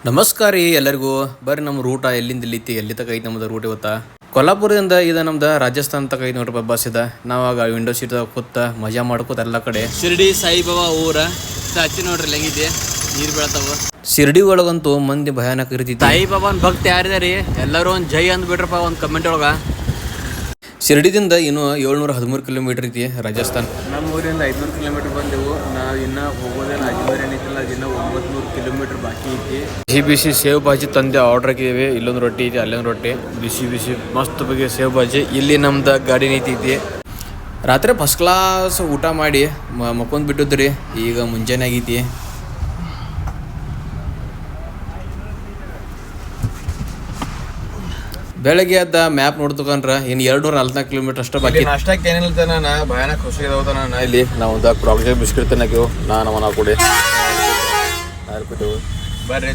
ನಮಸ್ಕಾರ ರೀ ಎಲ್ಲರಿಗೂ. ಬರ್ರಿ ನಮ್ಮ ರೂಟ ಎಲ್ಲಿಂದ ಇಲ್ಲಿತಿ ಎಲ್ಲಿ ತಕ ಐತಿ ನಮ್ದು ರೂಟ್ ಇವತ್ತ ಕೊಲ್ಲಾಪುರದಿಂದ ಇದು ನಮ್ದು ರಾಜಸ್ಥಾನ ತಕ ಐತಿ ನೋಡ್ರಿ ಬಸ್ ಇದೆ. ನಾವಾಗ ವಿಂಡೋ ಸೀಟ್ ಕೂತ ಮಜಾ ಮಾಡ್ಕೋತ ಎಲ್ಲ ಕಡೆ ಶಿರ್ಡಿ ಸಾಯಿಬಾಬಾ ಊರ ಹಚ್ಚಿ ನೋಡ್ರಿ ಹೆಂಗಿದೆ ನೀರ್ ಬೀಳ್ತಾವ. ಶಿರ್ಡಿ ಒಳಗಂತೂ ಮಂದಿ ಭಯಾನಕ ಇರ್ತೈತಿ. ಸಾಯಿಬಾಬಾನ್ ಭಕ್ತಿ ಯಾರಿದಾರಿ ಎಲ್ಲರೂ ಒಂದ್ ಜೈ ಅಂದ್ ಬಿಡ್ರಪ್ಪ ಒಂದ್ ಕಮೆಂಟ್ ಒಳಗ. ಶಿರ್ಡಿದಿಂದ ಇನ್ನು 713 ಕಿಲೋಮೀಟರ್ ಐತಿ ರಾಜಸ್ಥಾನ್. ನಮ್ಮ ಊರಿಂದ 500 ಕಿಲೋಮೀಟರ್ ಬಂದೆವು. ನಾವು ಇನ್ನ ಹೋಗೋದೇನು ಅಜ್ಮೇರ್ ಏನಿಲ್ಲ, ಇನ್ನ 900 ಕಿಲೋಮೀಟರ್ ಬಾಕಿ ಐತಿ. ಬಿಸಿ ಬಿಸಿ ಸೇವ್ ಭಾಜಿ ತಂದೆ ಆರ್ಡರ್ ಹಾಕಿದ್ದೀವಿ. ಇಲ್ಲೊಂದು ರೊಟ್ಟಿ ಐತಿ, ಅಲ್ಲೊಂದು ರೊಟ್ಟಿ, ಬಿಸಿ ಬಿಸಿ ಮಸ್ತ್ ಬಗ್ಗೆ ಸೇವ್ ಭಾಜಿ. ಇಲ್ಲಿ ನಮ್ದು ಗಾಡಿ ನಿಂತೈತಿ. ರಾತ್ರಿ ಫಸ್ಟ್ ಕ್ಲಾಸ್ ಊಟ ಮಾಡಿ ಮಕ್ಕೊಂಡ್ ಬಿಟ್ಟಿದ್ರಿ. ಈಗ ಮುಂಜಾನೆ ಆಗೈತಿ. ಬೆಳಗ್ಗೆ ಅದ ಮ್ಯಾಪ್ ನೋಡ್ತಕೊಂಡ್ರ ಇನ್ನು 244 ಕಿಲೋಮೀಟರ್ ಅಷ್ಟ ಬಾಕಿ. ನಾಷ್ಟಕ್ಕೆ ಏನಿಲ್ಲ ನಾನು ಭಯಾನಕ ಖುಷಿ ಇರೋದ ನಾನು ಇಲ್ಲಿ ನಾವು ಪ್ರಾಜೆಕ್ಟ್ ಬಿಸ್ಕಿಟ್ ತಿನ್ನಕ್ಕೆ ನಾವು ಕೂಡ ಬರ್ರಿ